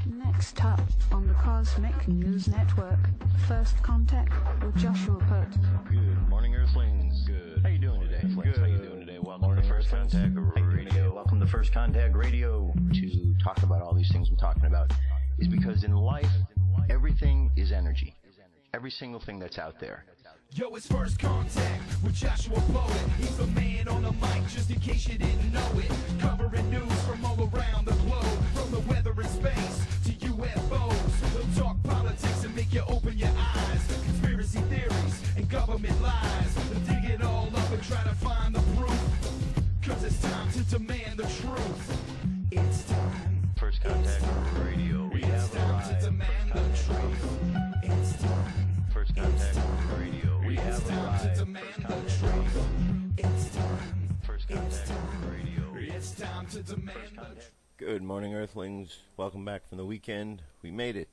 Next up on the Cosmic News Network, First Contact with Joshua Pert. Good morning, Earthlings. Good. How you doing today? Good. How you doing today? Welcome to First Contact Radio. Welcome to First Contact Radio. To talk about all these things we're talking about is because in life, everything is energy. Every single thing that's out there. Yo, it's First Contact with Joshua Poet. He's the man on the mic, just in case you didn't know it. Covering news from all around the globe, from the weather and space to UFOs. He'll talk politics and make you open your eyes. Conspiracy theories and government lies. He'll dig it all up and try to find the proof. Cause it's time to demand the truth. It's time. First Contact Radio. We have time to demand the truth. It's time. First Contact Radio. We have time to demand the truth. It's time. First Contact Radio. It's time to demand the truth. Good morning, Earthlings. Welcome back from the weekend. We made it,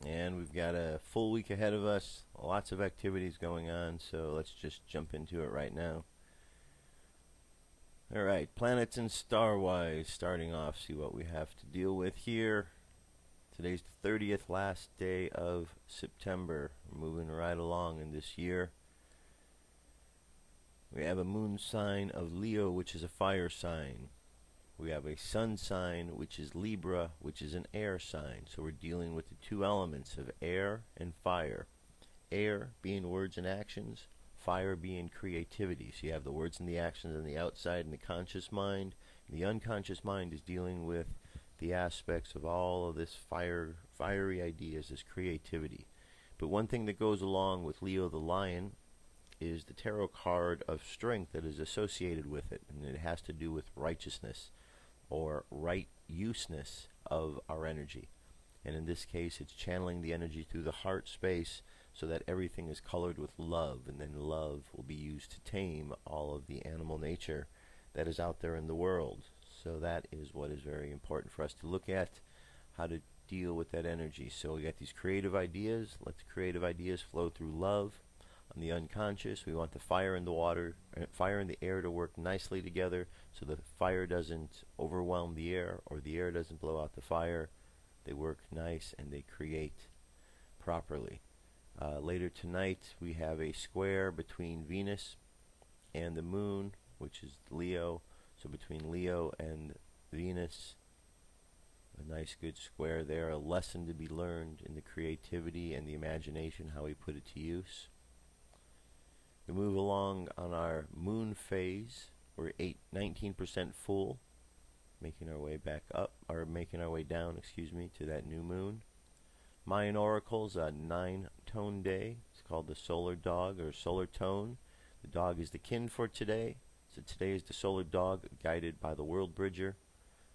and we've got a full week ahead of us. Lots of activities going on, so let's just jump into it right now. All right, planets and star-wise. Starting off, see what we have to deal with here. Today's the 30th, last day of September. We're moving right along in this year. We have a moon sign of Leo, which is a fire sign. We have a sun sign, which is Libra, which is an air sign. So we're dealing with the two elements of air and fire. Air being words and actions, fire being creativity. So you have the words and the actions on the outside and the conscious mind. And the unconscious mind is dealing with the aspects of all of this fiery ideas, this creativity. But one thing that goes along with Leo the Lion is the tarot card of strength that is associated with it, and it has to do with righteousness or right useness of our energy. And in this case, it's channeling the energy through the heart space so that everything is colored with love, and then love will be used to tame all of the animal nature that is out there in the world. So that is what is very important for us to look at, how to deal with that energy. So we got these creative ideas. Let the creative ideas flow through love. On the unconscious, we want the fire and the water, fire and the air to work nicely together so the fire doesn't overwhelm the air or the air doesn't blow out the fire. They work nice and they create properly. Later tonight, we have a square between Venus and the moon, which is Leo. So between Leo and Venus, a nice good square there, a lesson to be learned in the creativity and the imagination, how we put it to use. We move along on our moon phase. We're 19% full, making our way back up, or making our way down, to that new moon. Mayan Oracle's a 9-tone day. It's called the solar dog or solar tone. The dog is the kin for today. So today is the solar dog, guided by the world bridger.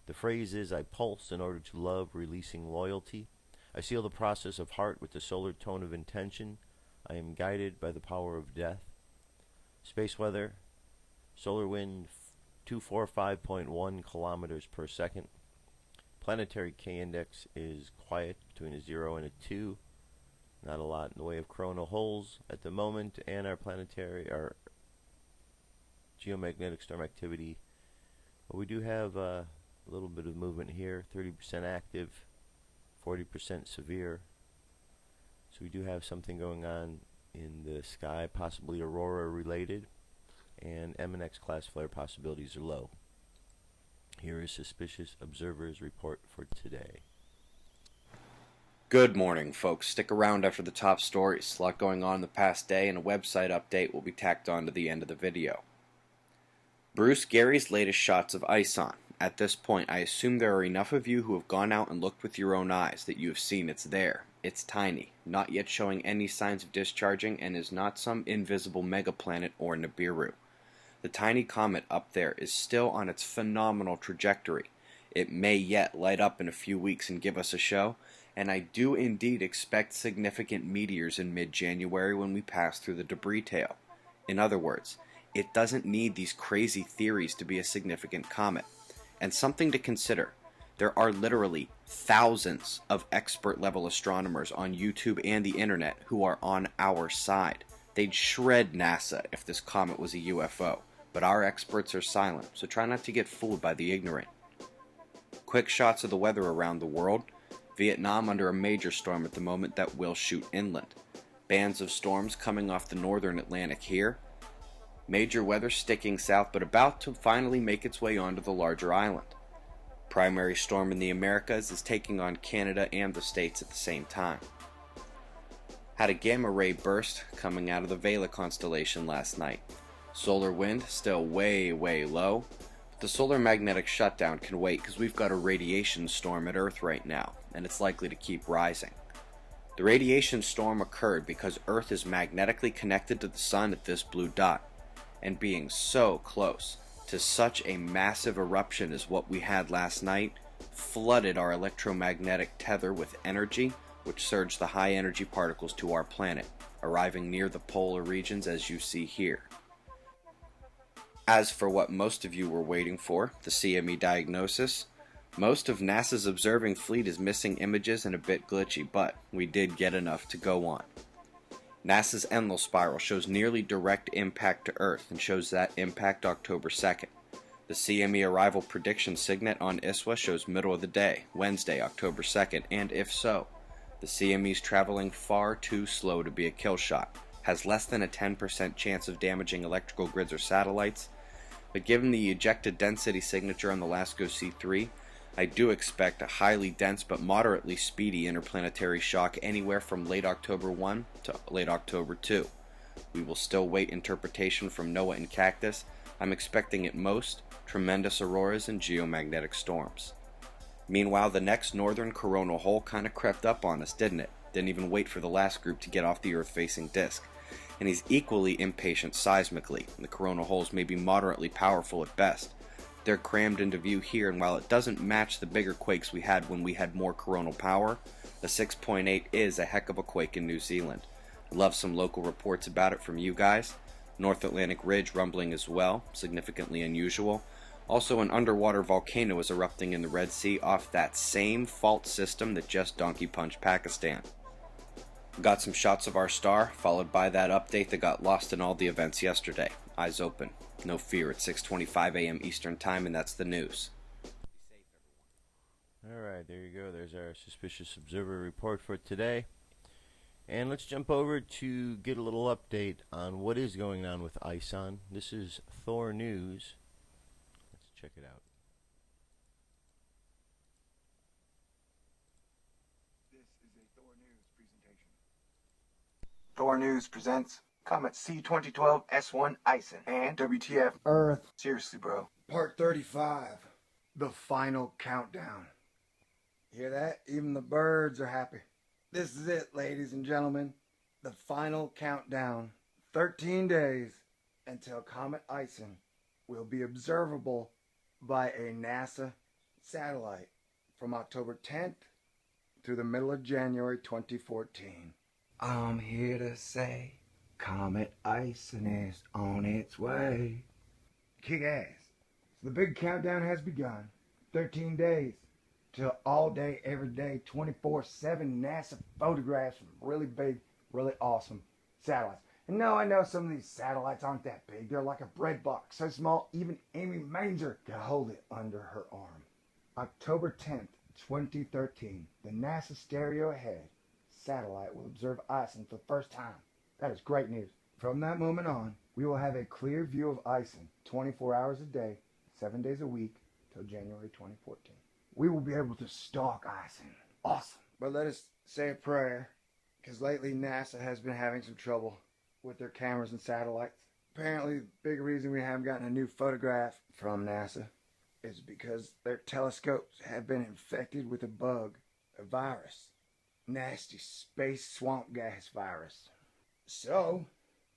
The phrase is, I pulse in order to love, releasing loyalty. I seal the process of heart with the solar tone of intention. I am guided by the power of death. Space weather, solar wind 245.1 kilometers per second. Planetary K-index is quiet, between a 0 and a 2. Not a lot in the way of coronal holes at the moment, and our geomagnetic storm activity. But we do have a little bit of movement here, 30% active, 40% severe. So we do have something going on in the sky, possibly aurora related, and MNX class flare possibilities are low. Here is Suspicious Observer's report for today. Good morning, folks. Stick around after the top stories. A lot going on the past day, and a website update will be tacked on to the end of the video. Bruce Gary's latest shots of Ison. At this point, I assume there are enough of you who have gone out and looked with your own eyes that you have seen it's there. It's tiny, not yet showing any signs of discharging, and is not some invisible megaplanet or Nibiru. The tiny comet up there is still on its phenomenal trajectory. It may yet light up in a few weeks and give us a show, and I do indeed expect significant meteors in mid-January when we pass through the debris tail. In other words, it doesn't need these crazy theories to be a significant comet. And something to consider, there are literally thousands of expert-level astronomers on YouTube and the internet who are on our side. They'd shred NASA if this comet was a UFO, but our experts are silent, so try not to get fooled by the ignorant. Quick shots of the weather around the world. Vietnam under a major storm at the moment that will shoot inland. Bands of storms coming off the northern Atlantic here. Major weather sticking south but about to finally make its way onto the larger island. Primary storm in the Americas is taking on Canada and the States at the same time. Had a gamma ray burst coming out of the Vela constellation last night. Solar wind still way low, but the solar magnetic shutdown can wait because we've got a radiation storm at Earth right now, and it's likely to keep rising. The radiation storm occurred because Earth is magnetically connected to the Sun at this blue dot, and being so close to such a massive eruption as what we had last night flooded our electromagnetic tether with energy, which surged the high energy particles to our planet, arriving near the polar regions as you see here. As for what most of you were waiting for, the CME diagnosis, most of NASA's observing fleet is missing images and a bit glitchy, but we did get enough to go on. NASA's Enlil spiral shows nearly direct impact to Earth and shows that impact October 2nd. The CME arrival prediction signet on ISWA shows middle of the day, Wednesday, October 2nd, and if so, the CME's traveling far too slow to be a kill shot, has less than a 10% chance of damaging electrical grids or satellites, but given the ejected density signature on the LASCO C3, I do expect a highly dense but moderately speedy interplanetary shock anywhere from late October 1 to late October 2. We will still wait interpretation from NOAA and Cactus. I'm expecting at most tremendous auroras and geomagnetic storms. Meanwhile, the next northern coronal hole kind of crept up on us, didn't it? Didn't even wait for the last group to get off the Earth-facing disk. And he's equally impatient seismically. The coronal holes may be moderately powerful at best. They're crammed into view here, and while it doesn't match the bigger quakes we had when we had more coronal power, the 6.8 is a heck of a quake in New Zealand. I'd love some local reports about it from you guys. North Atlantic Ridge rumbling as well, significantly unusual. Also, an underwater volcano is erupting in the Red Sea off that same fault system that just donkey punched Pakistan. Got some shots of our star, followed by that update that got lost in all the events yesterday. Eyes open. No fear, it's 6:25 a.m. Eastern Time, and that's the news. Alright, there you go. There's our Suspicious Observer report for today. And let's jump over to get a little update on what is going on with Ison. This is Thor News. Let's check it out. This is a Thor News presentation. Thor News presents Comet C2012 S1 Ison and WTF Earth. Seriously, bro. Part 35. The final countdown. Hear that? Even the birds are happy. This is it, ladies and gentlemen. The final countdown. 13 days until Comet Ison will be observable by a NASA satellite from October 10th through the middle of January 2014. I'm here to say Comet Ison is on its way. Kick ass. So the big countdown has begun. 13 days till all day, every day, 24/7 NASA photographs from really big, really awesome satellites. And no, I know some of these satellites aren't that big. They're like a bread box, so small even Amy Manger could hold it under her arm. October 10th, 2013, the NASA Stereo Ahead satellite will observe Ison for the first time. That is great news. From that moment on, we will have a clear view of Ison 24 hours a day, 7 days a week, till January 2014. We will be able to stalk Ison. Awesome. But let us say a prayer, because lately NASA has been having some trouble with their cameras and satellites. Apparently, the big reason we haven't gotten a new photograph from NASA is because their telescopes have been infected with a bug, a virus. Nasty space swamp gas virus. So,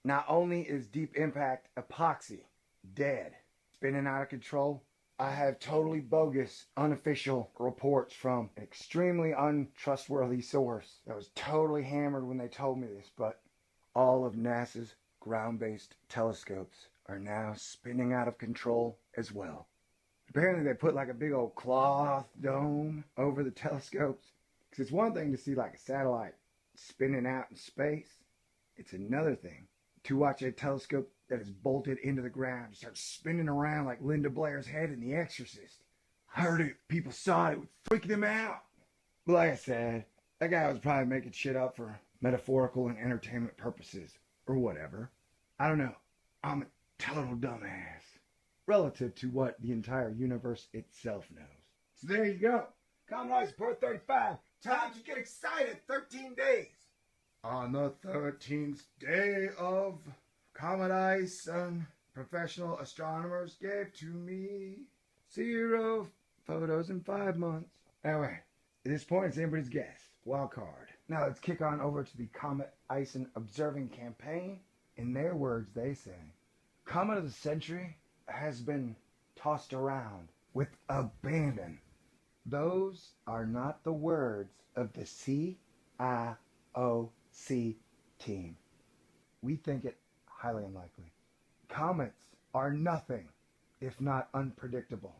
not only is Deep Impact Epoxy dead, spinning out of control, I have totally bogus, unofficial reports from an extremely untrustworthy source that was totally hammered when they told me this, but all of NASA's ground-based telescopes are now spinning out of control as well. Apparently they put like a big old cloth dome over the telescopes. Because it's one thing to see like a satellite spinning out in space. It's another thing to watch a telescope that is bolted into the ground start spinning around like Linda Blair's head in The Exorcist. I heard it. People saw it. It would freak them out. But like I said, that guy was probably making shit up for metaphorical and entertainment purposes, or whatever. I don't know. I'm a total dumbass relative to what the entire universe itself knows. So there you go. Comet Ison Part 35. Time to get excited. 13 days. On the 13th day of Comet Ison, professional astronomers gave to me 0 photos in 5 months. Anyway, at this point, it's anybody's guess. Wild card. Now let's kick on over to the Comet Ison Observing Campaign. In their words, they say, Comet of the Century has been tossed around with abandon. Those are not the words of the CIOC team. We think it highly unlikely. Comets are nothing if not unpredictable.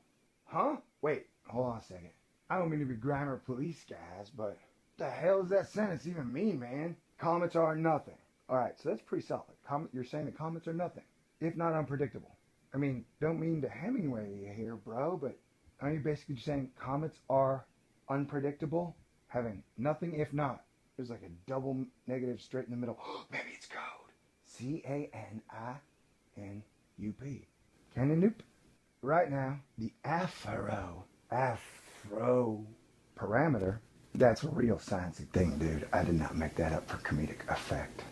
Huh? Wait, hold on a second. I don't mean to be grammar police, guys, but what the hell does that sentence even mean, man? Comets are nothing. Alright, so that's pretty solid. You're saying the comets are nothing, if not unpredictable. I mean, don't mean to Hemingway here, bro, but aren't you basically just saying comets are unpredictable? Having nothing if not. There's like a double negative straight in the middle. Maybe it's code. C-A-N-I-N-U-P. Canoop. Right now, the Afro parameter, that's a real sciencey thing, dude. I did not make that up for comedic effect.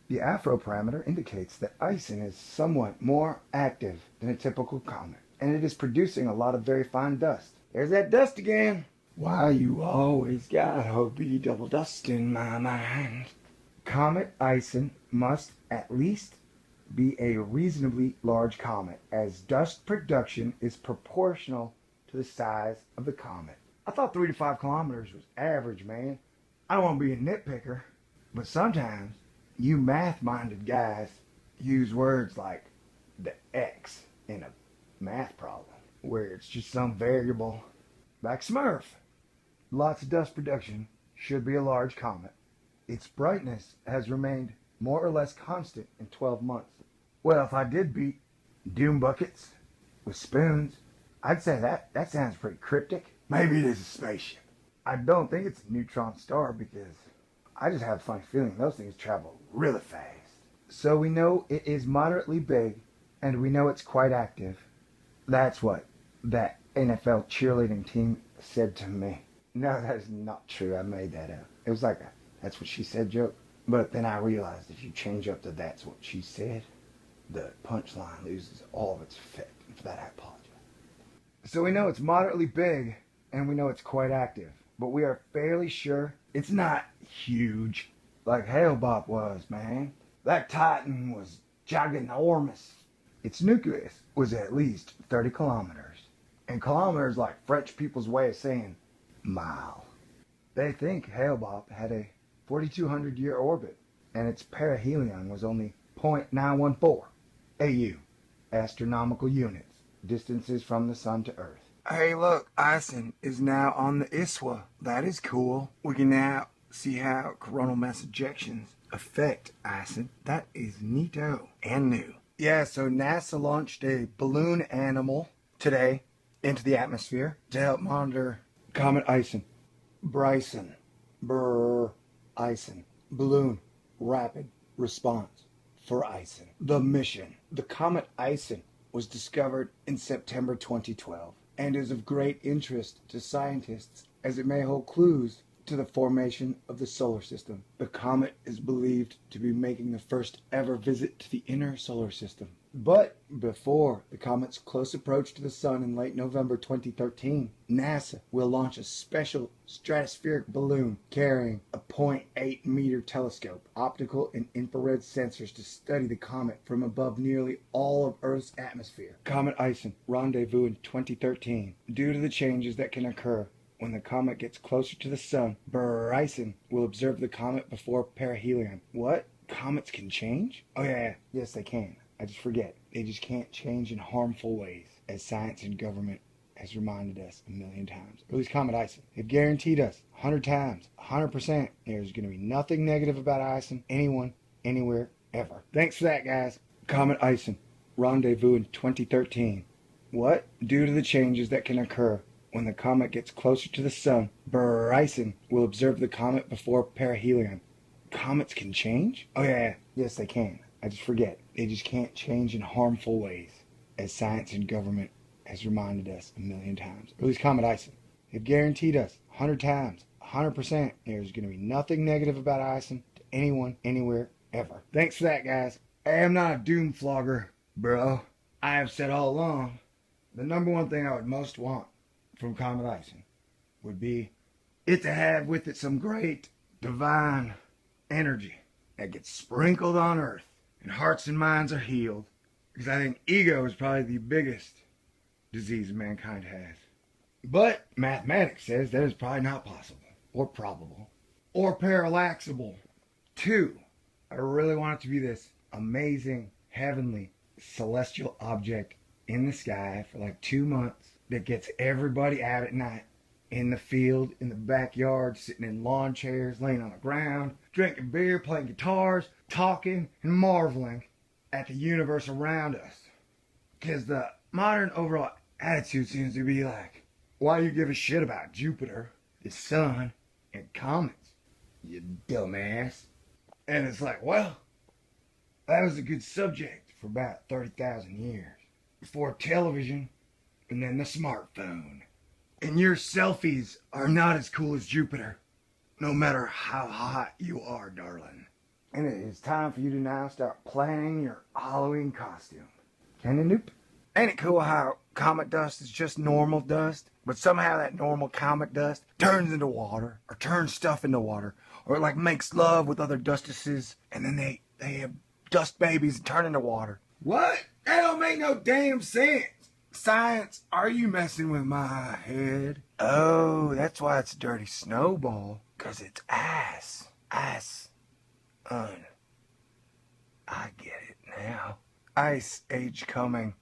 The Afro parameter indicates that Ison is somewhat more active than a typical comet, and it is producing a lot of very fine dust. There's that dust again. Why you always gotta be double dust in my mind. Comet Ison must at least be a reasonably large comet, as dust production is proportional to the size of the comet. I thought 3 to 5 kilometers was average, man. I don't want to be a nitpicker, but sometimes you math-minded guys use words like the X in a math problem, where it's just some variable like Smurf. Lots of dust production should be a large comet. Its brightness has remained more or less constant in 12 months. Well, if I did beat doom buckets with spoons, I'd say that sounds pretty cryptic. Maybe it is a spaceship. I don't think it's a neutron star because I just have a funny feeling those things travel really fast. So we know it is moderately big, and we know it's quite active. That's what that NFL cheerleading team said to me. No, that is not true. I made that up. It was like a "that's what she said" joke. But then I realized if you change up the "that's what she said," the punchline loses all of its effect. And for that, I apologize. So we know it's moderately big, and we know it's quite active. But we are fairly sure it's not huge like Hale-Bopp was, man. That Titan was giganormous. Its nucleus was at least 30 kilometers. And kilometers like French people's way of saying mile. They think Hale-Bopp had a 4,200-year orbit, and its perihelion was only 0.914 AU, astronomical units, distances from the sun to Earth. Hey, look, Ison is now on the ISWA. That is cool. We can now see how coronal mass ejections affect Ison. That is neato and new. Yeah, so NASA launched a balloon animal today into the atmosphere to help monitor Comet Ison. Bryson. Ison. Balloon. Rapid response for Ison. The mission. The Comet Ison was discovered in September 2012 and is of great interest to scientists as it may hold clues to the formation of the solar system. The comet is believed to be making the first ever visit to the inner solar system. But before the comet's close approach to the sun in late November 2013, NASA will launch a special stratospheric balloon carrying a 0.8 meter telescope, optical and infrared sensors to study the comet from above nearly all of Earth's atmosphere. Comet Ison rendezvous in 2013. Due to the changes that can occur when the comet gets closer to the sun, Bryson will observe the comet before perihelion. What? Comets can change? Oh yeah, yes they can. I just forget. They just can't change in harmful ways, as science and government has reminded us a million times. Or at least Comet Ison. They've guaranteed us 100 times, 100%. There's going to be nothing negative about Ison, anyone, anywhere, ever. Thanks for that, guys. Comet Ison rendezvous in 2013. What? Due to the changes that can occur when the comet gets closer to the sun, Bryson will observe the comet before perihelion. Comets can change? Oh yeah, yes they can. I just forget. They just can't change in harmful ways, as science and government has reminded us a million times. Or at least Comet Ison. They've guaranteed us 100 times, 100%, there's going to be nothing negative about Ison to anyone, anywhere, ever. Thanks for that, guys. I am not a doom flogger, bro. I have said all along, the number one thing I would most want from Comet Ison would be it to have with it some great divine energy that gets sprinkled on Earth and hearts and minds are healed. Because I think ego is probably the biggest disease mankind has. But mathematics says that is probably not possible, or probable, or parallaxable. 2, I really want it to be this amazing, heavenly, celestial object in the sky for like 2 months that gets everybody out at night, in the field, in the backyard, sitting in lawn chairs, laying on the ground, drinking beer, playing guitars, talking, and marveling at the universe around us. Because the modern overall attitude seems to be like, why do you give a shit about Jupiter, the sun, and comets, you dumbass? And it's like, well, that was a good subject for about 30,000 years. Before television, and then the smartphone. And your selfies are not as cool as Jupiter, no matter how hot you are, darling. And it is time for you to now start planning your Halloween costume. And nope. Ain't it cool how comet dust is just normal dust, but somehow that normal comet dust turns into water, or turns stuff into water, or like makes love with other dustuses, and then they have dust babies and turn into water. What? That don't make no damn sense. Science, are you messing with my head? Oh, that's why it's a dirty snowball. 'Cause it's ice. Ice. I get it now. Ice age coming.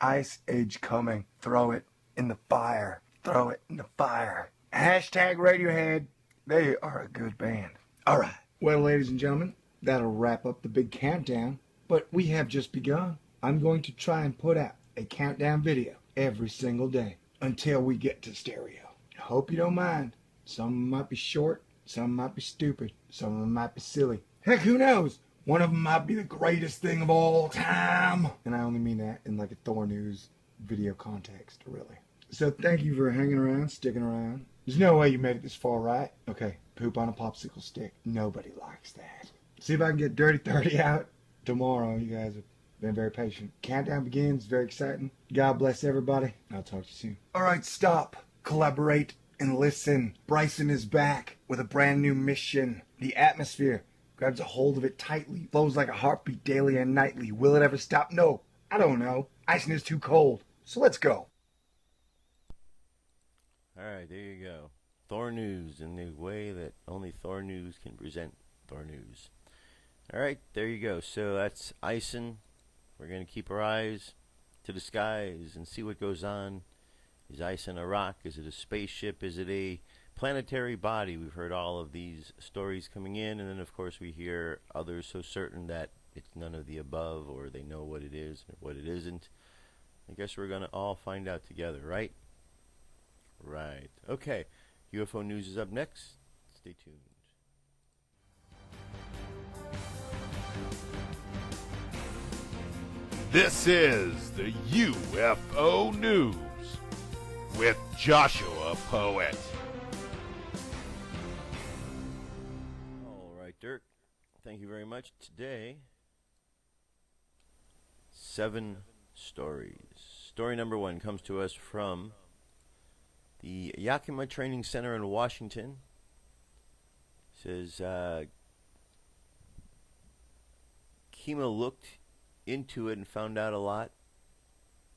Ice age coming. Throw it in the fire. Throw it in the fire. Hashtag Radiohead. They are a good band. Alright. Well, ladies and gentlemen, that'll wrap up the big countdown. But we have just begun. I'm going to try and put out a countdown video every single day until we get to stereo. I hope you don't mind. Some of them might be short, some might be stupid, some of them might be silly. Heck, who knows? One of them might be the greatest thing of all time. And I only mean that in like a Thor News video context, really. So thank you for hanging around, sticking around. There's no way you made it this far, right? Okay, poop on a popsicle stick. Nobody likes that. See if I can get Dirty 30 out tomorrow. You guys have been very patient. Countdown begins. Very exciting. God bless everybody. I'll talk to you soon. Alright, stop. Collaborate and listen. Bryson is back with a brand new mission. The atmosphere grabs a hold of it tightly. Flows like a heartbeat daily and nightly. Will it ever stop? No. I don't know. Icing is too cold. So let's go. Alright, there you go. Thor News in the way that only Thor News can present Thor News. Alright, there you go. So that's Ison. We're going to keep our eyes to the skies and see what goes on. Is Ison a rock? Is it a spaceship? Is it a planetary body? We've heard all of these stories coming in, and then of course we hear others so certain that it's none of the above, or they know what it is or what it isn't. I guess we're going to all find out together, right? Right. Okay. UFO News is up next. Stay tuned. This is the UFO News with Joshua Poet. All right, Dirk. Thank you very much. Today, 7 stories. Story number 1 comes to us from the Yakima Training Center in Washington. It says, Kima looked into it and found out a lot.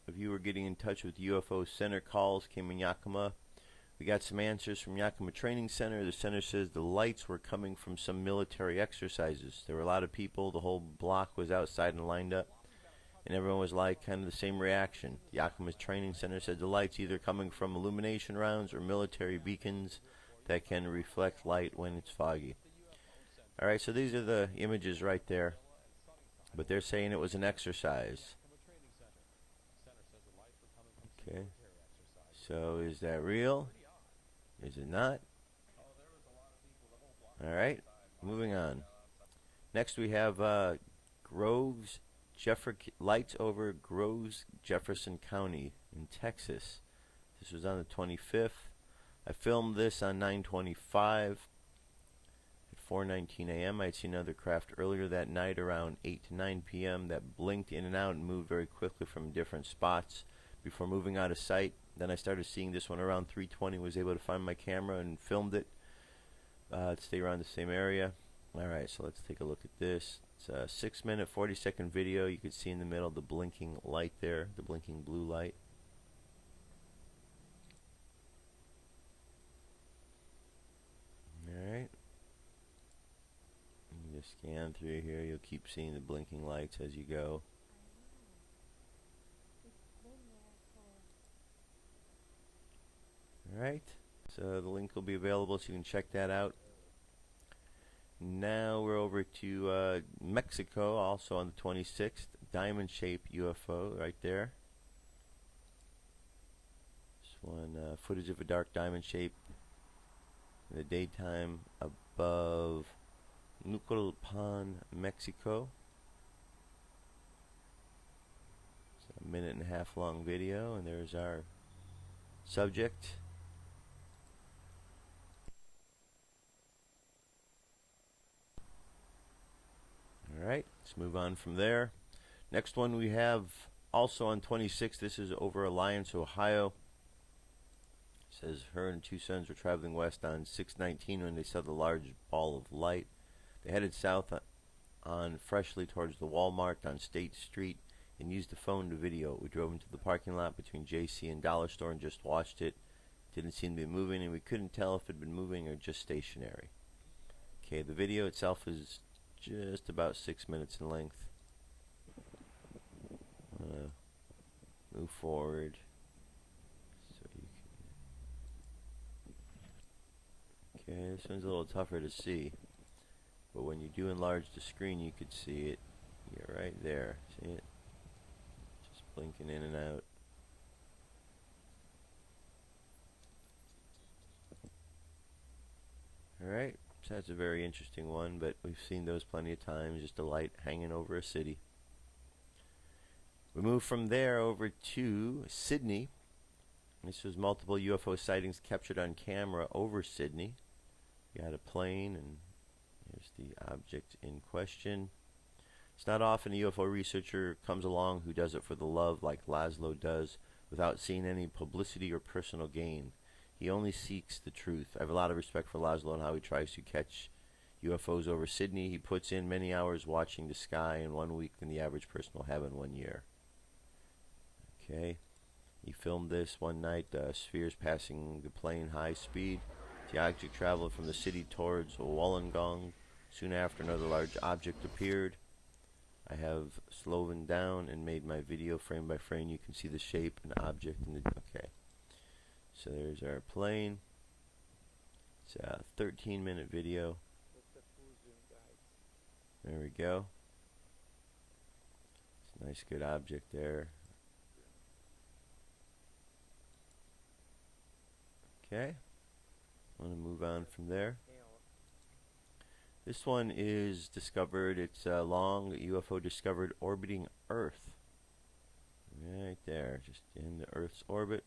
If you were getting in touch with UFO Center, calls came in Yakima. We got some answers from Yakima Training Center. The center says the lights were coming from some military exercises. There were a lot of people. The whole block was outside and lined up, and everyone was like kind of the same reaction. Yakima Training Center said the lights either coming from illumination rounds or military beacons that can reflect light when it's foggy. Alright, so these are the images right there. But they're saying it was an exercise. Okay. So is that real? Is it not? Alright, moving on. Next we have lights over Groves Jefferson County in Texas. This was on the 25th. I filmed this on 9/25 at 4:19 a.m. I had seen another craft earlier that night around 8 to 9 p.m. that blinked in and out and moved very quickly from different spots before moving out of sight. Then I started seeing this one around 3:20, was able to find my camera and filmed it to stay around the same area. Alright, so let's take a look at this. It's a 6-minute, 40-second video. You can see in the middle the blinking light there, the blinking blue light. Alright. You just scan through here. You'll keep seeing the blinking lights as you go. Alright. So the link will be available so you can check that out. Now we're over to Mexico, also on the 26th. Diamond-shaped UFO right there. This one, footage of a dark diamond shape in the daytime above Naucalpan, Mexico. It's a 1.5-minute long video, and there's our subject. Alright, let's move on from there. Next one we have also on 26th. This is over Alliance, Ohio. It says her and 2 sons were traveling west on 6/19 when they saw the large ball of light. They headed south on Freshly towards the Walmart on State Street and used the phone to video. We drove into the parking lot between JC and Dollar Store and just watched it. Didn't seem to be moving, and we couldn't tell if it had been moving or just stationary. Okay, the video itself is just about 6 minutes in length. Move forward so you can. Okay, this one's a little tougher to see, but when you do enlarge the screen, you could see it. Yeah, right there. See it? Just blinking in and out. Alright, so that's a very interesting one, but we've seen those plenty of times, just a light hanging over a city. We move from there over to Sydney. This was multiple UFO sightings captured on camera over Sydney. You had a plane, and here's the object in question. It's not often a UFO researcher comes along who does it for the love like Laszlo does, without seeing any publicity or personal gain. He only seeks the truth. I have a lot of respect for Laszlo and how he tries to catch UFOs over Sydney. He puts in many hours watching the sky in 1 week than the average person will have in 1 year. Okay, he filmed this one night, spheres passing the plane high speed. The object traveled from the city towards Wollongong. Soon after, another large object appeared. I have slowed down and made my video frame by frame. You can see the shape and object in the... Okay. So there's our plane. It's a 13-minute video. There we go. It's a nice, good object there. Okay. I want to move on from there. This one is discovered. It's a long UFO discovered orbiting Earth. Right there, just in the Earth's orbit.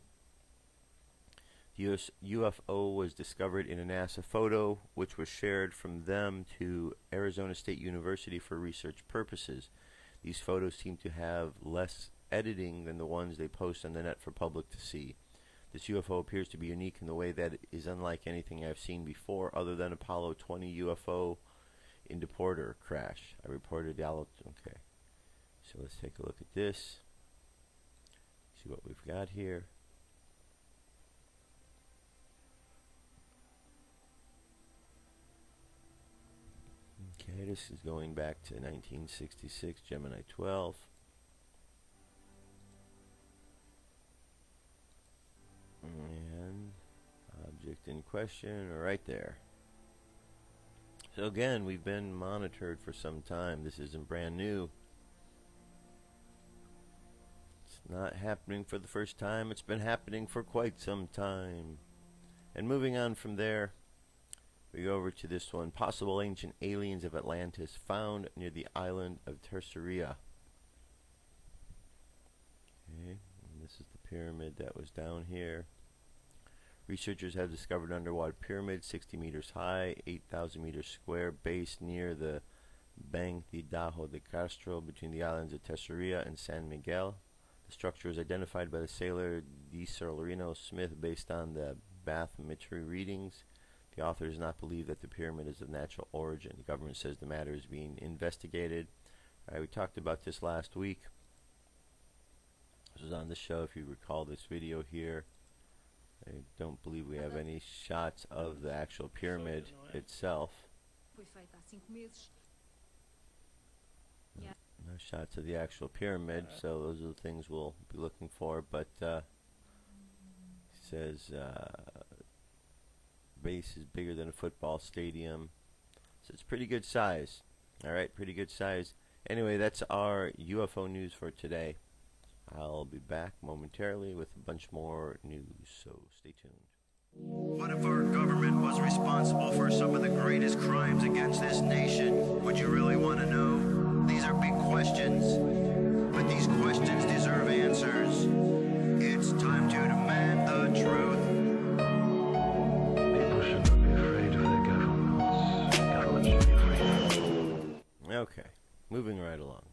The UFO was discovered in a NASA photo, which was shared from them to Arizona State University for research purposes. These photos seem to have less editing than the ones they post on the net for public to see. This UFO appears to be unique in the way that it is unlike anything I've seen before, other than Apollo 20 UFO into Porter crash. I reported the okay. So let's take a look at this. See what we've got here. Okay, this is going back to 1966, Gemini 12. And object in question right there. So again, we've been monitored for some time. This isn't brand new. It's not happening for the first time. It's been happening for quite some time. And moving on from there, we go over to this one. Possible ancient aliens of Atlantis found near the island of Terceria. Okay, and this is the pyramid that was down here. Researchers have discovered an underwater pyramid 60 meters high, 8,000 meters square, based near the Banco de Castro between the islands of Terceria and San Miguel. The structure is identified by the sailor Di Solerino Smith based on the bathymetry readings. The author does not believe that the pyramid is of natural origin. The government says the matter is being investigated. We talked about this last week. This was on the show, if you recall this video here. I don't believe we have any shots of the actual pyramid itself. No shots of the actual pyramid, so those are the things we'll be looking for. But it says base is bigger than a football stadium, so it's pretty good size. Alright, pretty good size. Anyway, that's our UFO news for today. I'll be back momentarily with a bunch more news, so stay tuned. What if our government was responsible for some of the greatest crimes against this nation? Would you really want to know? These are big questions, but these questions deserve answers. It's time to demand the truth. People shouldn't be afraid of their governments. Governments should be afraid. Okay, moving right along.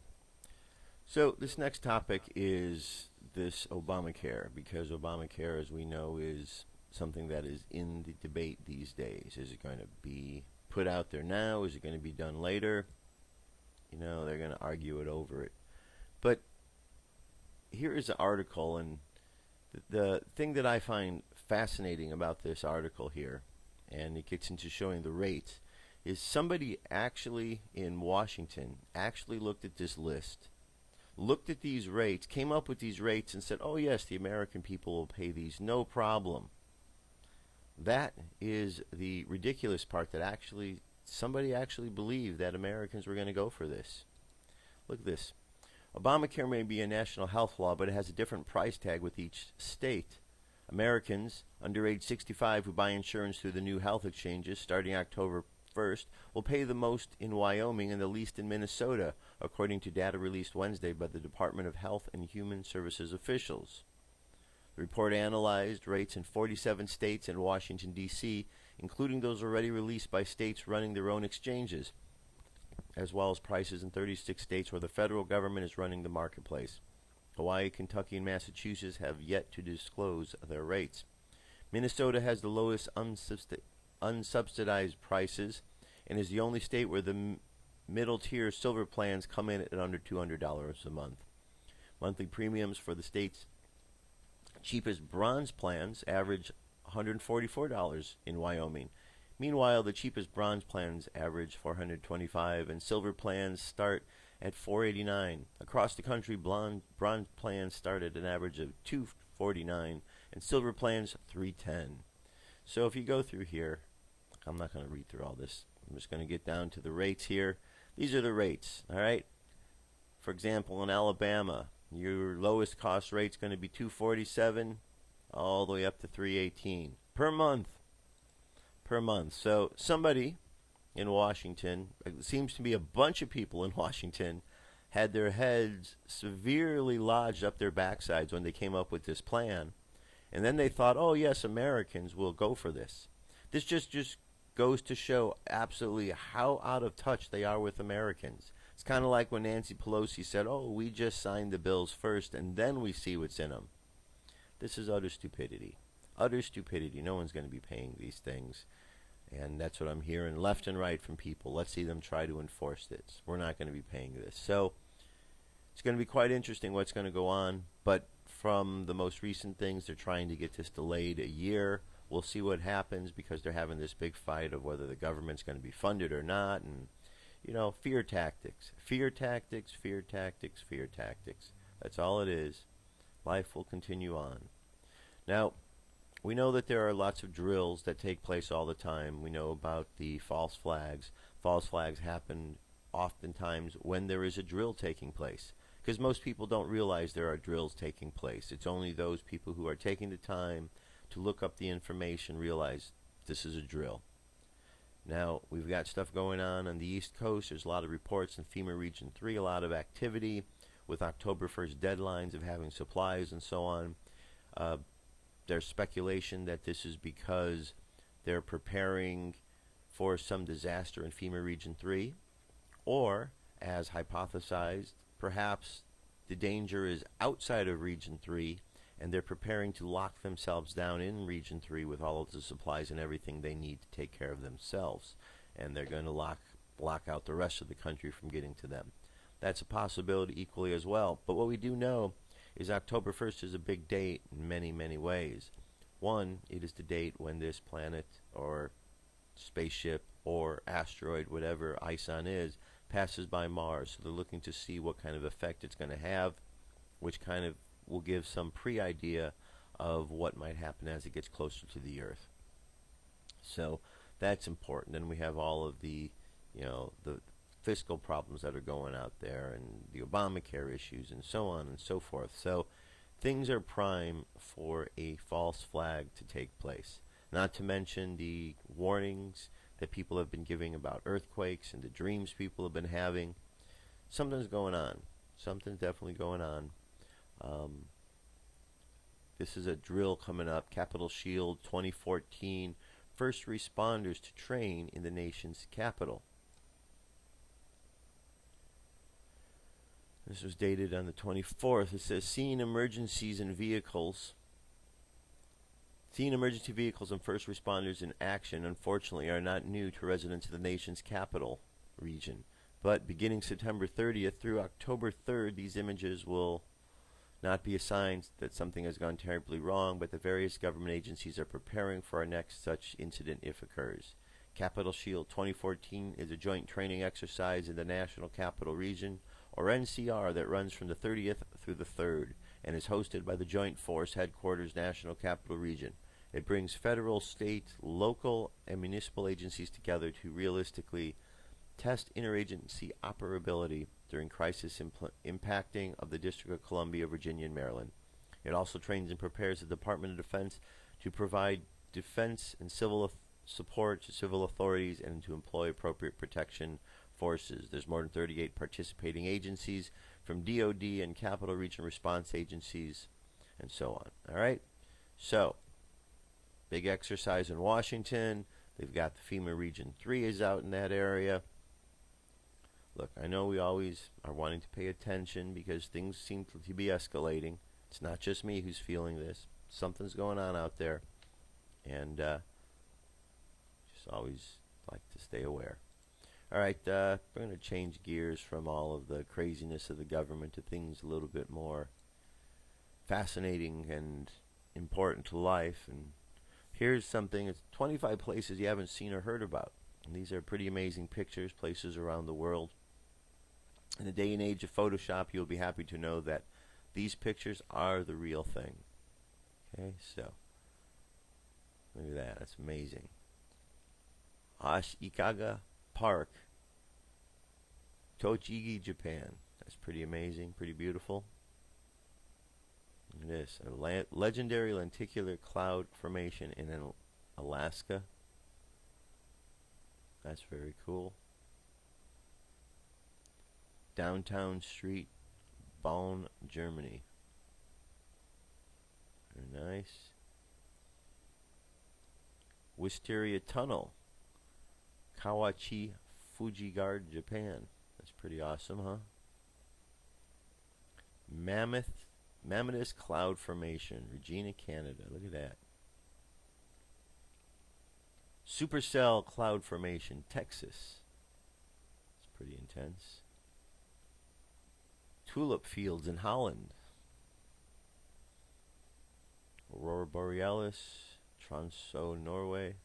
So this next topic is this Obamacare, because Obamacare, as we know, is something that is in the debate these days. Is it going to be put out there now? Is it going to be done later? You know, they're going to argue it over it. But here is an article, and the thing that I find fascinating about this article here, and it gets into showing the rates, is somebody actually in Washington actually looked at this list, looked at these rates, came up with these rates, and said, oh yes, the American people will pay these, no problem. That is the ridiculous part, that actually somebody actually believed that Americans were going to go for this. Look at this. Obamacare may be a national health law, but it has a different price tag with each state. Americans under age 65 who buy insurance through the new health exchanges starting October 1st will pay the most in Wyoming and the least in Minnesota, according to data released Wednesday by the Department of Health and Human Services officials. The report analyzed rates in 47 states and Washington, D.C., including those already released by states running their own exchanges, as well as prices in 36 states where the federal government is running the marketplace. Hawaii, Kentucky, and Massachusetts have yet to disclose their rates. Minnesota has the lowest unsubsidized prices and is the only state where the middle tier silver plans come in at under $200 a month. Monthly premiums for the state's cheapest bronze plans average $144 in Wyoming. Meanwhile, the cheapest bronze plans average $425, and silver plans start at $489. Across the country, bronze plans start at an average of $249, and silver plans $310. So if you go through here, I'm not going to read through all this. I'm just going to get down to the rates here. These are the rates, all right? For example, in Alabama, your lowest cost rate is going to be $247 all the way up to $318 per month. So somebody in Washington, it seems to be a bunch of people in Washington, had their heads severely lodged up their backsides when they came up with this plan. And then they thought, oh yes, Americans will go for this. This just goes to show absolutely how out of touch they are with Americans. It's kind of like when Nancy Pelosi said, oh, we just signed the bills first and then we see what's in them. This is utter stupidity. Utter stupidity. No one's going to be paying these things. And that's what I'm hearing left and right from people. Let's see them try to enforce this. We're not going to be paying this. So it's going to be quite interesting what's going to go on. But from the most recent things, they're trying to get this delayed a year. We'll see what happens, because they're having this big fight of whether the government's going to be funded or not. And, you know, fear tactics. Fear tactics, fear tactics, fear tactics. That's all it is. Life will continue on. Now, we know that there are lots of drills that take place all the time. We know about the false flags. False flags happen oftentimes when there is a drill taking place. because most people don't realize there are drills taking place. It's only those people who are taking the time to look up the information realize this is a drill. Now, we've got stuff going on the East Coast. There's a lot of reports in FEMA Region 3, a lot of activity with October 1st deadlines of having supplies and so on. There's speculation that this is because they're preparing for some disaster in FEMA Region 3, or, as hypothesized, perhaps the danger is outside of Region 3, and they're preparing to lock themselves down in Region 3 with all of the supplies and everything they need to take care of themselves. And they're going to lock out the rest of the country from getting to them. That's a possibility equally as well. But what we do know is October 1st is a big date in many, many ways. One, it is the date when this planet or spaceship or asteroid, whatever Ison is, passes by Mars. So they're looking to see what kind of effect it's going to have, which kind of will give some pre-idea of what might happen as it gets closer to the Earth. So that's important. And we have all of the, the fiscal problems that are going out there and the Obamacare issues and so on and so forth. So things are prime for a false flag to take place. Not to mention the warnings that people have been giving about earthquakes and the dreams people have been having. Something's going on. Something's definitely going on. This is a drill coming up, Capitol Shield 2014, first responders to train in the nation's capital. This was dated on the 24th. It says, seeing emergency vehicles and first responders in action, unfortunately, are not new to residents of the nation's capital region. But beginning September 30th through October 3rd, these images will not be a sign that something has gone terribly wrong, but the various government agencies are preparing for our next such incident if occurs. Capitol Shield 2014 is a joint training exercise in the National Capital Region, or NCR, that runs from the 30th through the 3rd and is hosted by the Joint Force Headquarters National Capital Region. It brings federal, state, local, and municipal agencies together to realistically test interagency operability during crisis impacting of the District of Columbia, Virginia, and Maryland. It also trains and prepares the Department of Defense to provide defense and civil support to civil authorities and to employ appropriate protection forces. There's more than 38 participating agencies from DOD and Capital Region response agencies and so on. All right? So, big exercise in Washington. They've got the FEMA Region 3 is out in that area. Look, I know we always are wanting to pay attention because things seem to be escalating. It's not just me who's feeling this. Something's going on out there. And just always like to stay aware. All right, we're going to change gears from all of the craziness of the government to things a little bit more fascinating and important to life. And here's something. It's 25 places you haven't seen or heard about. And these are pretty amazing pictures, places around the world. In the day and age of Photoshop, you'll be happy to know that these pictures are the real thing. Okay, so look at that. That's amazing. Ashikaga Park, Tochigi, Japan. That's pretty amazing, pretty beautiful. Look at this. A legendary lenticular cloud formation in Alaska. That's very cool. Downtown Street, Bonn, Germany. Very nice. Wisteria Tunnel, Kawachi, Fuji-Guard, Japan. That's pretty awesome, huh? Mammoth Cloud Formation, Regina, Canada. Look at that. Supercell Cloud Formation, Texas. It's pretty intense. Tulip Fields in Holland. Aurora Borealis, Tromsø, Norway.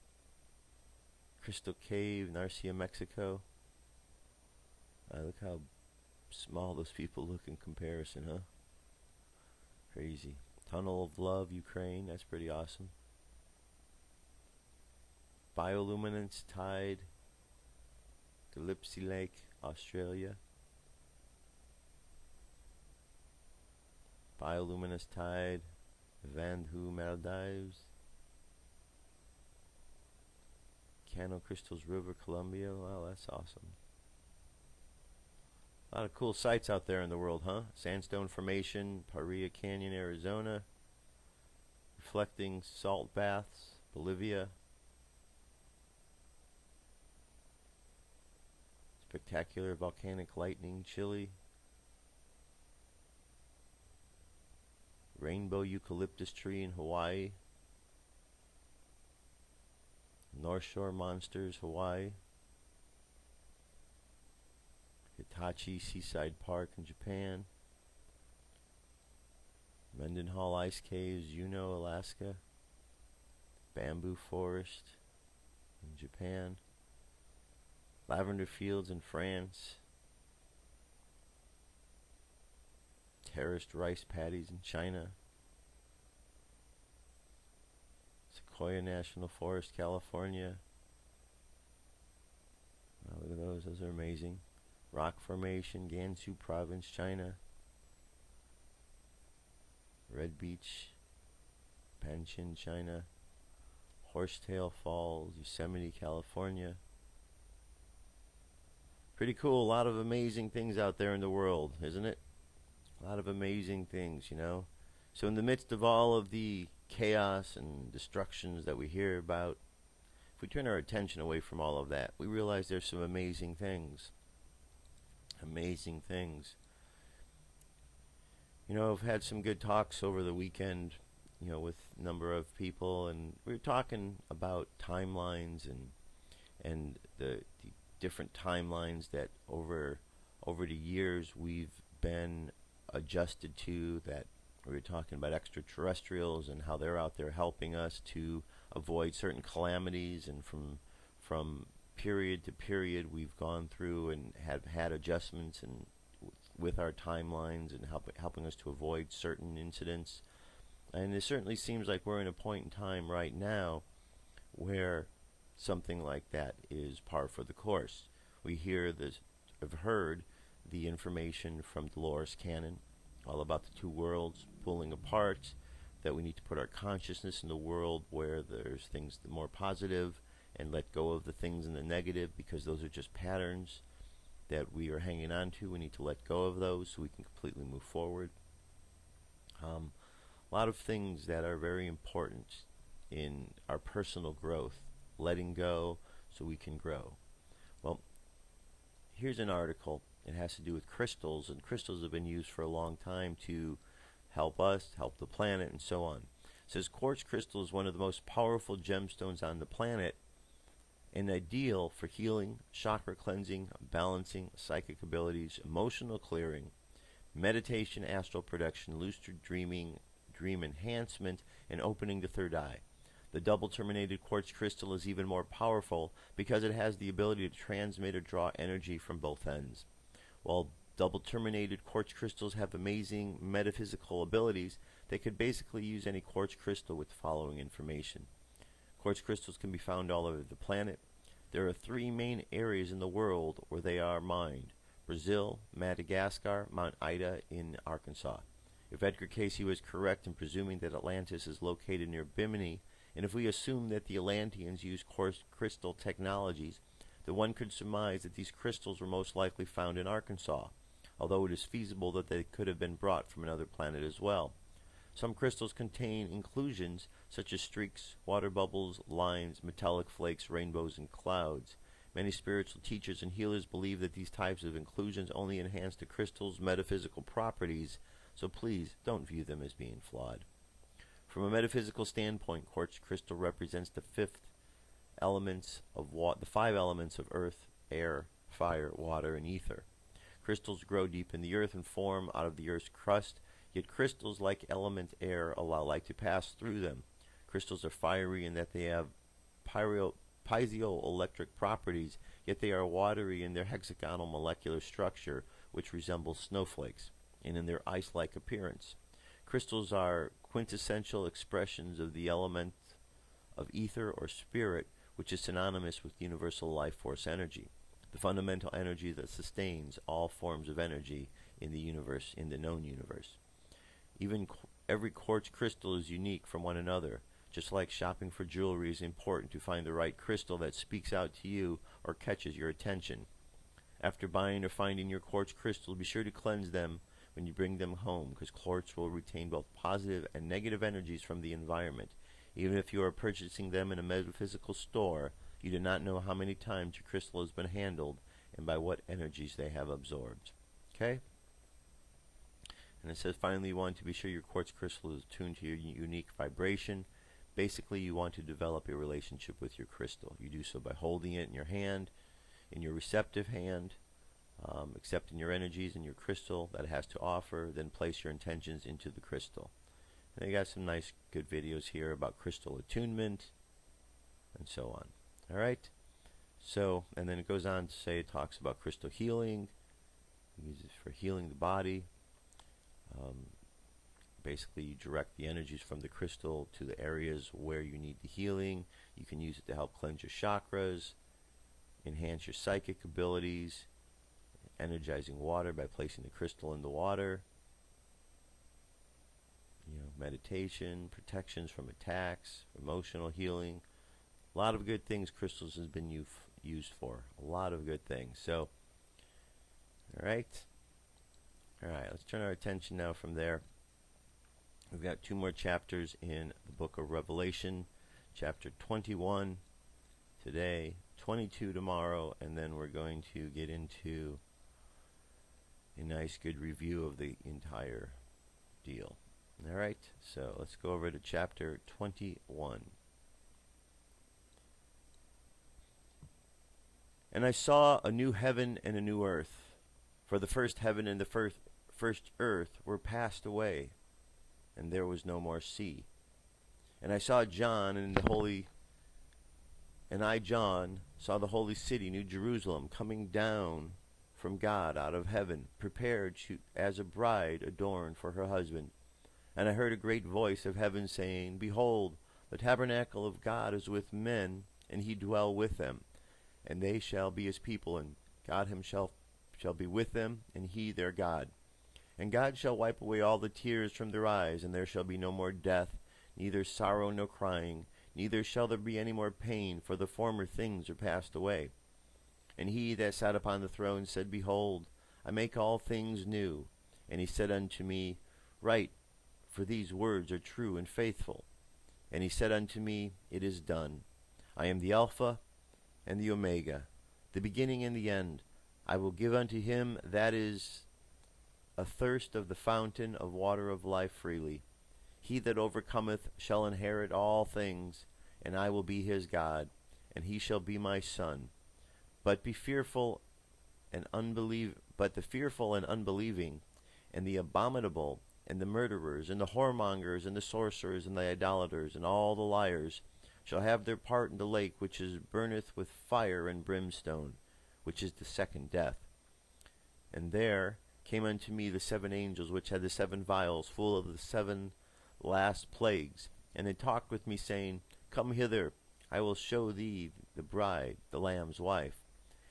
Crystal Cave, Narcia, Mexico. Look how small those people look in comparison, huh? Crazy. Tunnel of Love, Ukraine. That's pretty awesome. Bioluminescence Tide, Gillespie Lake, Australia. Bioluminous Tide, Vandhu Maldives, Cano Crystals River, Colombia. Wow, that's awesome. A lot of cool sites out there in the world, huh? Sandstone Formation, Paria Canyon, Arizona. Reflecting Salt Baths, Bolivia. Spectacular Volcanic Lightning, Chile. Rainbow Eucalyptus Tree in Hawaii. North Shore Monsters, Hawaii. Hitachi Seaside Park in Japan. Mendenhall Ice Caves, Juneau, Alaska. Bamboo Forest in Japan. Lavender Fields in France. Terraced rice paddies in China. Sequoia National Forest, California. Oh, look at those. Those are amazing. Rock Formation, Gansu Province, China. Red Beach, Panshin, China. Horsetail Falls, Yosemite, California. Pretty cool. A lot of amazing things out there in the world, isn't it? A lot of amazing things, you know. So in the midst of all of the chaos and destructions that we hear about, if we turn our attention away from all of that, we realize there's some amazing things. Amazing things. You know, I've had some good talks over the weekend, you know, with a number of people, and we were talking about timelines and the different timelines that over the years we've been adjusted to. That we were talking about extraterrestrials and how they're out there helping us to avoid certain calamities, and from period to period we've gone through and have had adjustments and with our timelines and helping us to avoid certain incidents. And it certainly seems like we're in a point in time right now where something like that is par for the course. We have heard the information from Dolores Cannon all about the two worlds pulling apart, that we need to put our consciousness in the world where there's things more positive and let go of the things in the negative, because those are just patterns that we are hanging on to. We need to let go of those so we can completely move forward. A lot of things that are very important in our personal growth, letting go so we can grow. Well, here's an article. It has to do with crystals, and crystals have been used for a long time to help us, help the planet, and so on. It says quartz crystal is one of the most powerful gemstones on the planet and ideal for healing, chakra cleansing, balancing, psychic abilities, emotional clearing, meditation, astral projection, lucid dreaming, dream enhancement, and opening the third eye. The double terminated quartz crystal is even more powerful because it has the ability to transmit or draw energy from both ends. While double terminated quartz crystals have amazing metaphysical abilities, they could basically use any quartz crystal with the following information. Quartz crystals can be found all over the planet. There are 3 main areas in the world where they are mined: Brazil, Madagascar, Mount Ida in Arkansas. If Edgar Cayce was correct in presuming that Atlantis is located near Bimini, and if we assume that the Atlanteans used quartz crystal technologies, then one could surmise that these crystals were most likely found in Arkansas, although it is feasible that they could have been brought from another planet as well. Some crystals contain inclusions such as streaks, water bubbles, lines, metallic flakes, rainbows, and clouds. Many spiritual teachers and healers believe that these types of inclusions only enhance the crystal's metaphysical properties, so please don't view them as being flawed. From a metaphysical standpoint, quartz crystal represents the 5 elements of the 5 elements of earth, air, fire, water, and ether. Crystals grow deep in the earth and form out of the earth's crust, yet crystals, like element air, allow light to pass through them. Crystals are fiery in that they have piezoelectric properties, yet they are watery in their hexagonal molecular structure, which resembles snowflakes, and in their ice-like appearance. Crystals are quintessential expressions of the element of ether or spirit, which is synonymous with universal life force energy, the fundamental energy that sustains all forms of energy in the universe, in the known universe. Every quartz crystal is unique from one another. Just like shopping for jewelry is important to find the right crystal that speaks out to you or catches your attention. After buying or finding your quartz crystals, be sure to cleanse them when you bring them home, because quartz will retain both positive and negative energies from the environment. Even if you are purchasing them in a metaphysical store, you do not know how many times your crystal has been handled and by what energies they have absorbed. Okay? And it says, finally, you want to be sure your quartz crystal is tuned to your unique vibration. Basically, you want to develop a relationship with your crystal. You do so by holding it in your hand, in your receptive hand, accepting your energies in your crystal that it has to offer, then place your intentions into the crystal. And they got some nice, good videos here about crystal attunement and so on. All right? So, and then it goes on to say, it talks about crystal healing. You use it for healing the body. Basically, you direct the energies from the crystal to the areas where you need the healing. You can use it to help cleanse your chakras, enhance your psychic abilities, energizing water by placing the crystal in the water. Meditation, protections from attacks, emotional healing. A lot of good things crystals has been used for. A lot of good things. So, all right, let's turn our attention now from there. We've got 2 more chapters in the book of Revelation, chapter 21 today, 22 tomorrow, and then we're going to get into a nice good review of the entire deal. All right, so let's go over to chapter 21. And I saw a new heaven and a new earth, for the first heaven and the first earth were passed away, and there was no more sea. And I saw John, John, saw the holy city, New Jerusalem, coming down from God out of heaven, prepared as a bride adorned for her husband. And I heard a great voice of heaven saying, Behold, the tabernacle of God is with men, and he dwell with them. And they shall be his people, and God himself shall be with them, and he their God. And God shall wipe away all the tears from their eyes, and there shall be no more death, neither sorrow nor crying, neither shall there be any more pain, for the former things are passed away. And he that sat upon the throne said, Behold, I make all things new. And he said unto me, Write, for these words are true and faithful. And he said unto me, It is done. I am the Alpha and the Omega, the beginning and the end. I will give unto him that is athirst of the fountain of water of life freely. He that overcometh shall inherit all things, and I will be his God, and he shall be my son. But the fearful and unbelieving, and the abominable, and the murderers, and the whoremongers, and the sorcerers, and the idolaters, and all the liars, shall have their part in the lake which is burneth with fire and brimstone, which is the second death. And there came unto me the 7 angels which had the 7 vials full of the 7 last plagues, and they talked with me, saying, Come hither, I will show thee the bride, the Lamb's wife.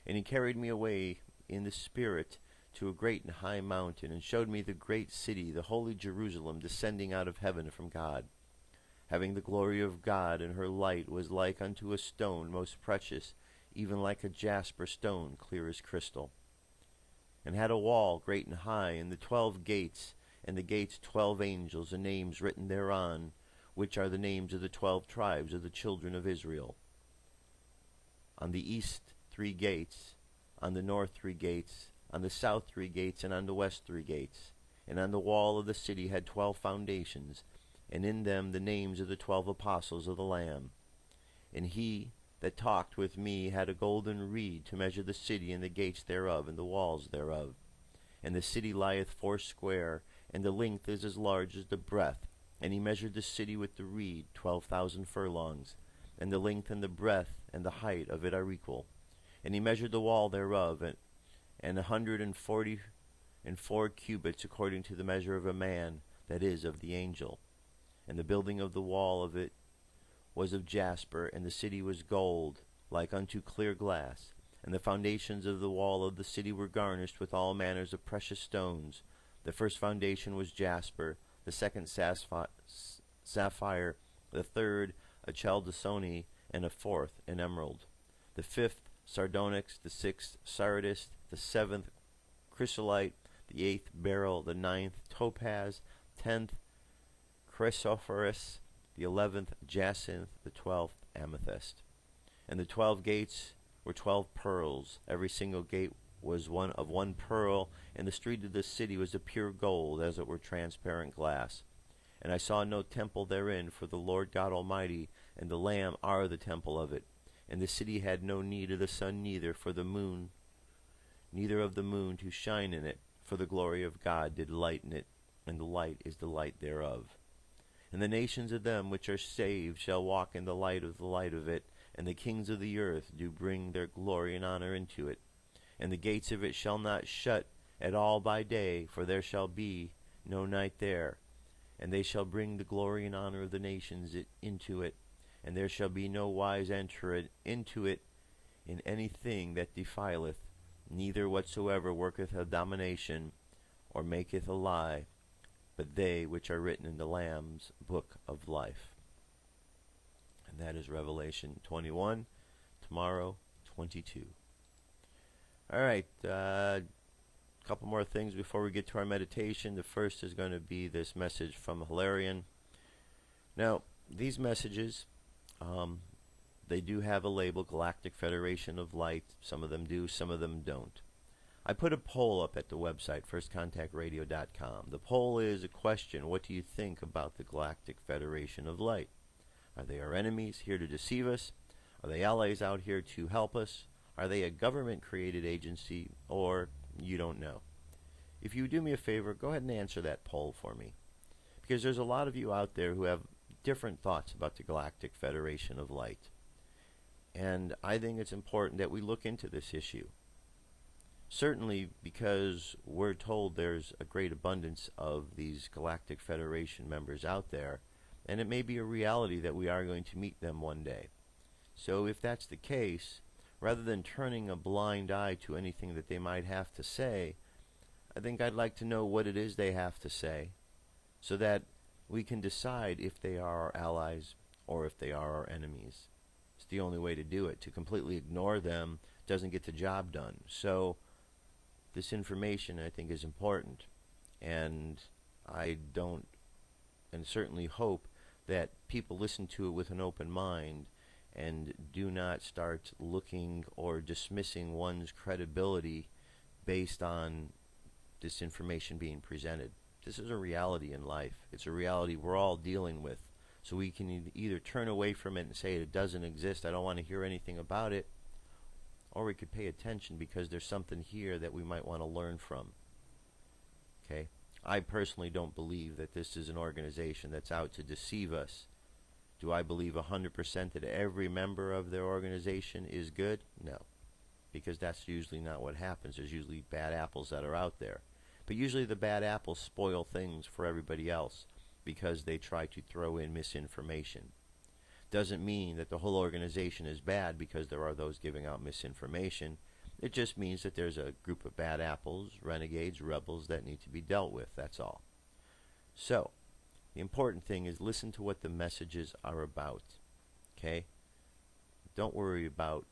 And he carried me away in the spirit to a great and high mountain, and showed me the great city, the holy Jerusalem, descending out of heaven from God, having the glory of God, and her light was like unto a stone most precious, even like a jasper stone, clear as crystal. And had a wall great and high, and the 12 gates, and the gates 12 angels, and names written thereon, which are the names of the 12 tribes of the children of Israel. On the east 3 gates, on the north 3 gates, on the south 3 gates, and on the west 3 gates. And on the wall of the city had 12 foundations, and in them the names of the 12 apostles of the Lamb. And he that talked with me had a golden reed to measure the city, and the gates thereof, and the walls thereof. And the city lieth foursquare, and the length is as large as the breadth. And he measured the city with the reed, 12,000 furlongs. And the length and the breadth and the height of it are equal. And he measured the wall thereof, and 144 cubits, according to the measure of a man, that is, of the angel. And the building of the wall of it was of jasper, and the city was gold, like unto clear glass. And the foundations of the wall of the city were garnished with all manners of precious stones. The first foundation was jasper, the second sapphire, the third a chalcedony, and a fourth an emerald, the fifth sardonyx, the sixth sardis, the seventh chrysolite, the eighth beryl, the ninth topaz, 10th chrysoprase, the 11th jacinth, the 12th amethyst. And the 12 gates were 12 pearls. Every single gate was one of one pearl, and the street of the city was of pure gold, as it were transparent glass. And I saw no temple therein, for the Lord God Almighty and the Lamb are the temple of it. And the city had no need of the sun, neither of the moon to shine in it, for the glory of God did lighten it, and the light is the light thereof. And the nations of them which are saved shall walk in the light of it, and the kings of the earth do bring their glory and honor into it. And the gates of it shall not shut at all by day, for there shall be no night there. And they shall bring the glory and honor of the nations into it, and there shall be no wise enter into it in anything that defileth, neither whatsoever worketh abomination, or maketh a lie, but they which are written in the Lamb's book of life. And that is Revelation 21, tomorrow 22. All right, a couple more things before we get to our meditation. The first is going to be this message from Hilarion. Now, these messages, they do have a label, Galactic Federation of Light. Some of them do, some of them don't. I put a poll up at the website, firstcontactradio.com. The poll is a question: what do you think about the Galactic Federation of Light? Are they our enemies, here to deceive us? Are they allies out here to help us? Are they a government-created agency, or you don't know? If you do me a favor, go ahead and answer that poll for me. Because there's a lot of you out there who have different thoughts about the Galactic Federation of Light. And I think it's important that we look into this issue. Certainly because we're told there's a great abundance of these Galactic Federation members out there, and it may be a reality that we are going to meet them one day. So if that's the case, rather than turning a blind eye to anything that they might have to say, I think I'd like to know what it is they have to say, so that we can decide if they are our allies or if they are our enemies. It's the only way to do it. To completely ignore them doesn't get the job done. So this information, I think, is important, and I don't, and certainly hope that people listen to it with an open mind and do not start looking or dismissing one's credibility based on this information being presented. This is a reality in life. It's a reality we're all dealing with. So we can either turn away from it and say it doesn't exist, I don't want to hear anything about it, or we could pay attention because there's something here that we might want to learn from. Okay? I personally don't believe that this is an organization that's out to deceive us. Do I believe 100% that every member of their organization is good? No. Because that's usually not what happens. There's usually bad apples that are out there. But usually the bad apples spoil things for everybody else because they try to throw in misinformation. Doesn't mean that the whole organization is bad because there are those giving out misinformation. It just means that there's a group of bad apples, renegades, rebels that need to be dealt with, that's all. So, the important thing is listen to what the messages are about, okay? Don't worry about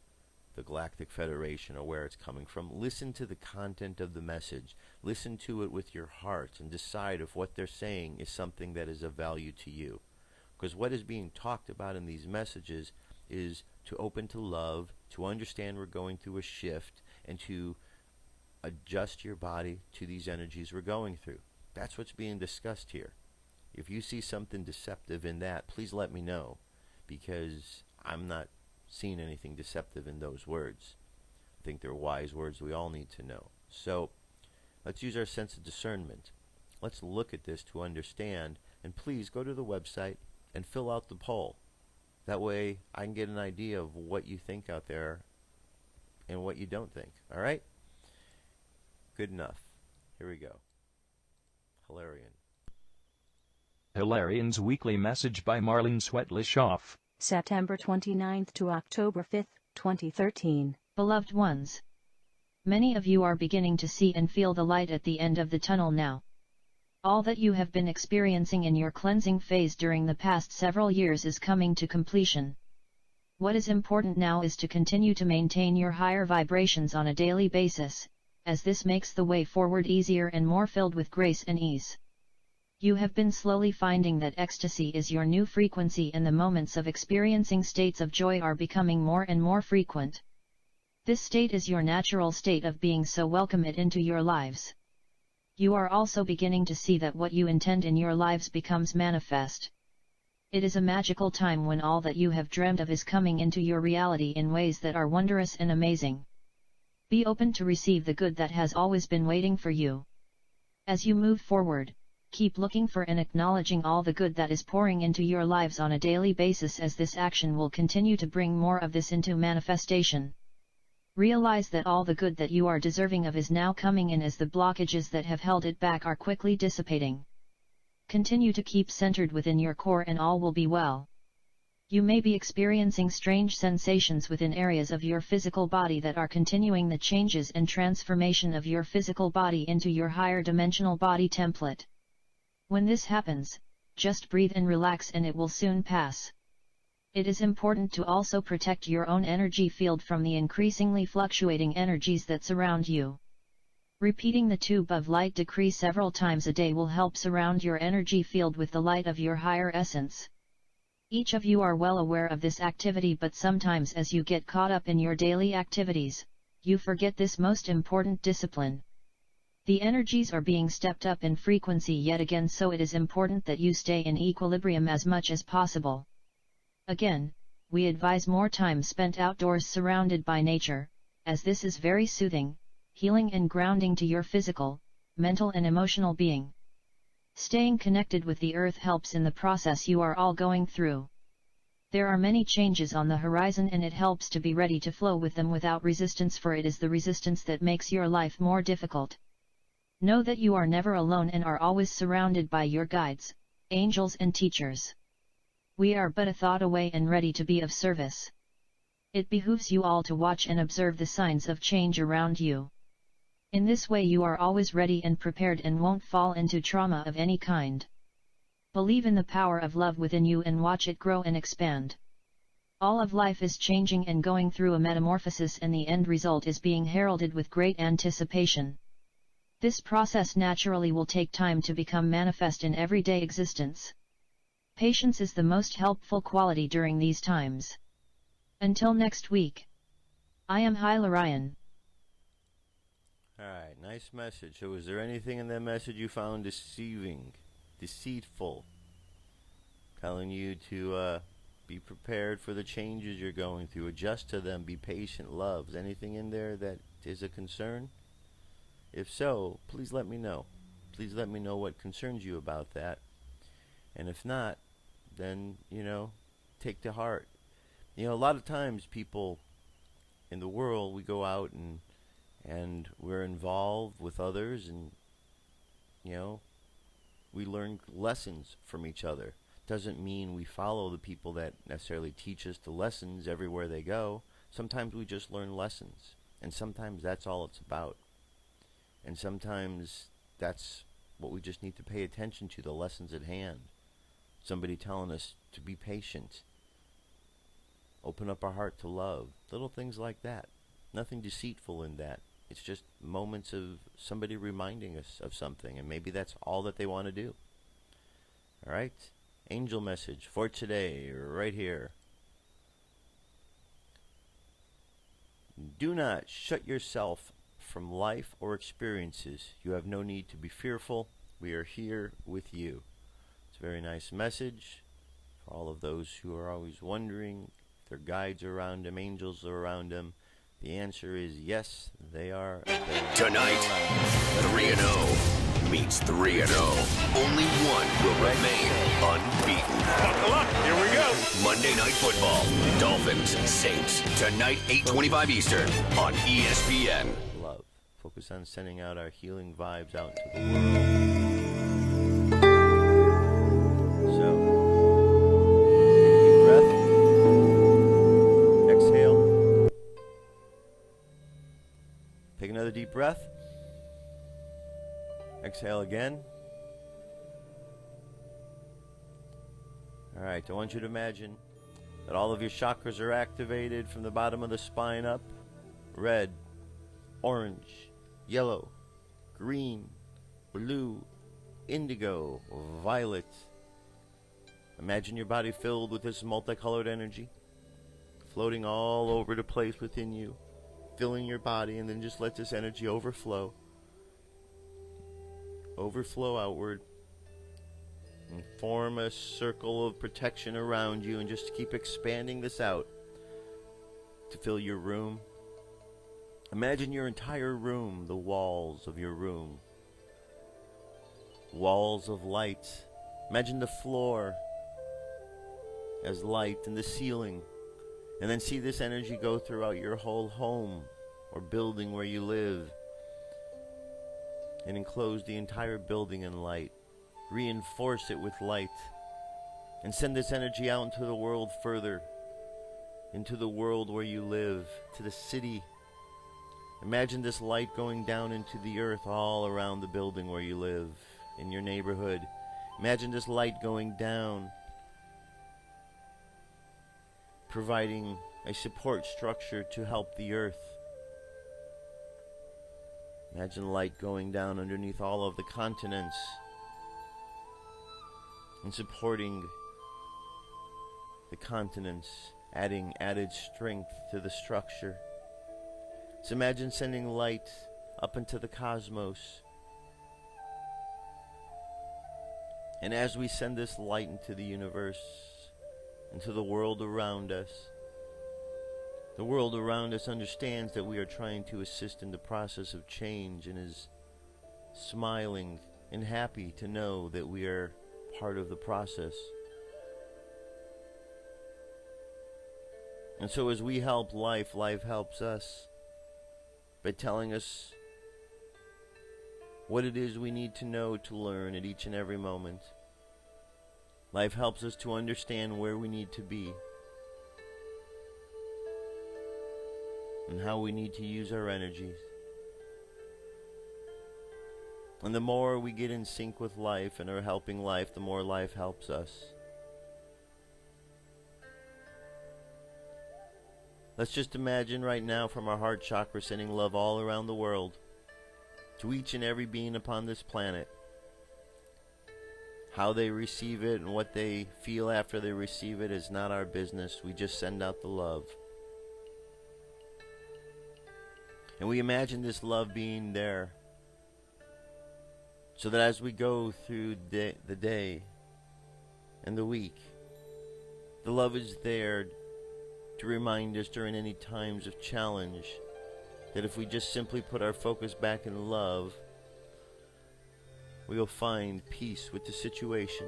the Galactic Federation or where it's coming from. Listen to the content of the message. Listen to it with your heart and decide if what they're saying is something that is of value to you. Because what is being talked about in these messages is to open to love, to understand we're going through a shift, and to adjust your body to these energies we're going through. That's what's being discussed here. If you see something deceptive in that, please let me know, because I'm not seeing anything deceptive in those words. I think they're wise words we all need to know. So let's use our sense of discernment. Let's look at this to understand, and please go to the website and fill out the poll. That way I can get an idea of what you think out there and what you don't think. All right? Good enough. Here we go. Hilarion. Hilarion's Weekly Message by Marlene Swetleshoff. September 29th to October 5th, 2013. Beloved ones, many of you are beginning to see and feel the light at the end of the tunnel now. All that you have been experiencing in your cleansing phase during the past several years is coming to completion. What is important now is to continue to maintain your higher vibrations on a daily basis, as this makes the way forward easier and more filled with grace and ease. You have been slowly finding that ecstasy is your new frequency, and the moments of experiencing states of joy are becoming more and more frequent. This state is your natural state of being, so welcome it into your lives. You are also beginning to see that what you intend in your lives becomes manifest. It is a magical time when all that you have dreamed of is coming into your reality in ways that are wondrous and amazing. Be open to receive the good that has always been waiting for you. As you move forward, keep looking for and acknowledging all the good that is pouring into your lives on a daily basis, as this action will continue to bring more of this into manifestation. Realize that all the good that you are deserving of is now coming in, as the blockages that have held it back are quickly dissipating. Continue to keep centered within your core and all will be well. You may be experiencing strange sensations within areas of your physical body that are continuing the changes and transformation of your physical body into your higher dimensional body template. When this happens, just breathe and relax, and it will soon pass. It is important to also protect your own energy field from the increasingly fluctuating energies that surround you. Repeating the tube of light decree several times a day will help surround your energy field with the light of your higher essence. Each of you are well aware of this activity, but sometimes as you get caught up in your daily activities, you forget this most important discipline. The energies are being stepped up in frequency yet again, so it is important that you stay in equilibrium as much as possible. Again, we advise more time spent outdoors surrounded by nature, as this is very soothing, healing and grounding to your physical, mental and emotional being. Staying connected with the earth helps in the process you are all going through. There are many changes on the horizon, and it helps to be ready to flow with them without resistance, for it is the resistance that makes your life more difficult. Know that you are never alone and are always surrounded by your guides, angels and teachers. We are but a thought away and ready to be of service. It behooves you all to watch and observe the signs of change around you. In this way you are always ready and prepared and won't fall into trauma of any kind. Believe in the power of love within you and watch it grow and expand. All of life is changing and going through a metamorphosis, and the end result is being heralded with great anticipation. This process naturally will take time to become manifest in everyday existence. Patience is the most helpful quality during these times. Until next week. I am Hylarion. Alright, nice message. So was there anything in that message you found deceitful? Telling you to be prepared for the changes you're going through, adjust to them, be patient, love. Is anything in there that is a concern? If so, please let me know. Please let me know what concerns you about that. And if not, then, take to heart. A lot of times people in the world, we go out and we're involved with others, and, we learn lessons from each other. Doesn't mean we follow the people that necessarily teach us the lessons everywhere they go. Sometimes we just learn lessons, and sometimes that's all it's about. And sometimes that's what we just need to pay attention to, the lessons at hand. Somebody telling us to be patient, open up our heart to love, little things like that. Nothing deceitful in that. It's just moments of somebody reminding us of something, and maybe that's all that they want to do. Alright? Angel message for today, right here. Do not shut yourself from life or experiences. You have no need to be fearful. We are here with you. It's a very nice message for all of those who are always wondering if their guides are around them, angels are around them. The answer is yes, they are. Tonight, 3-0 meets 3-0. Only one will remain unbeaten. Buckle up, here we go. Monday Night Football, Dolphins, Saints. Tonight, 8:25 Eastern on ESPN. Love. Focus on sending out our healing vibes out into the world. Take another deep breath. Exhale again. Alright, I want you to imagine that all of your chakras are activated from the bottom of the spine up. Red, orange, yellow, green, blue, indigo, violet. Imagine your body filled with this multicolored energy, floating all over the place within you, filling your body, and then just let this energy overflow. Overflow outward. And form a circle of protection around you, and just keep expanding this out to fill your room. Imagine your entire room, the walls of your room. Walls of light. Imagine the floor as light and the ceiling. And then see this energy go throughout your whole home or building where you live. And enclose the entire building in light. Reinforce it with light. And send this energy out into the world further. Into the world where you live. To the city. Imagine this light going down into the earth all around the building where you live. In your neighborhood. Imagine this light going down. Providing a support structure to help the earth. Imagine light going down underneath all of the continents and supporting the continents, adding added strength to the structure. So imagine sending light up into the cosmos. And as we send this light into the universe, into the world around us, the world around us understands that we are trying to assist in the process of change and is smiling and happy to know that we are part of the process. And so as we help life, life helps us by telling us what it is we need to know to learn at each and every moment. Life helps us to understand where we need to be and how we need to use our energies. And the more we get in sync with life and are helping life, the more life helps us. Let's just imagine right now from our heart chakra sending love all around the world to each and every being upon this planet. How they receive it and what they feel after they receive it is not our business. We just send out the love. And we imagine this love being there so that as we go through the day and the week, the love is there to remind us during any times of challenge that if we just simply put our focus back in love, we will find peace with the situation.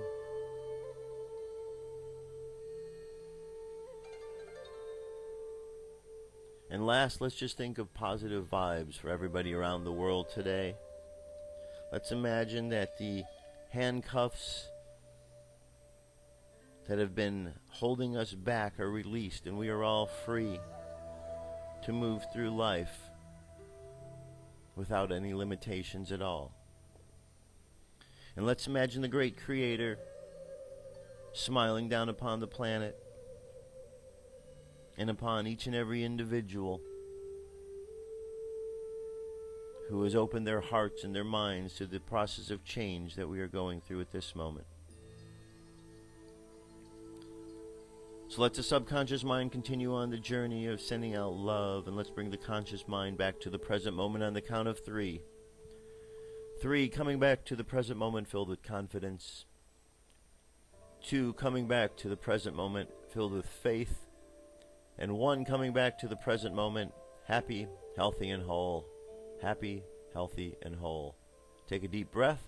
And last, let's just think of positive vibes for everybody around the world today. Let's imagine that the handcuffs that have been holding us back are released and we are all free to move through life without any limitations at all. And let's imagine the great Creator smiling down upon the planet and upon each and every individual who has opened their hearts and their minds to the process of change that we are going through at this moment. So let the subconscious mind continue on the journey of sending out love, and let's bring the conscious mind back to the present moment on the count of 3. 3, coming back to the present moment filled with confidence. 2, coming back to the present moment filled with faith. And 1, coming back to the present moment happy, healthy, and whole. Happy, healthy, and whole. Take a deep breath.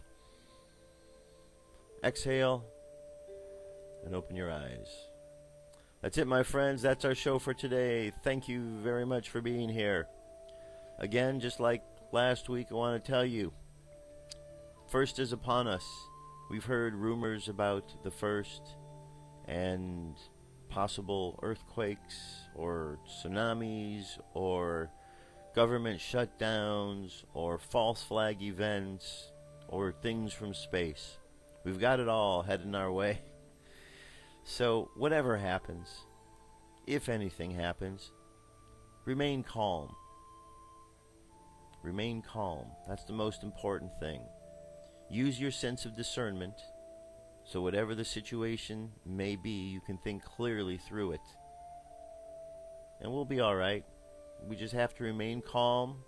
Exhale. And open your eyes. That's it, my friends. That's our show for today. Thank you very much for being here. Again, just like last week, I want to tell you, first is upon us. We've heard rumors about the first and possible earthquakes or tsunamis or government shutdowns or false flag events or things from space. We've got it all heading our way. So, whatever happens, if anything happens, remain calm. Remain calm. That's the most important thing. Use your sense of discernment, so whatever the situation may be, you can think clearly through it. And we'll be alright. We just have to remain calm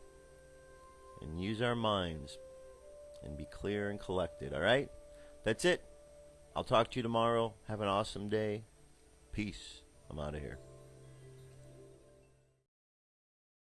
and use our minds and be clear and collected, alright? That's it. I'll talk to you tomorrow. Have an awesome day. Peace. I'm out of here.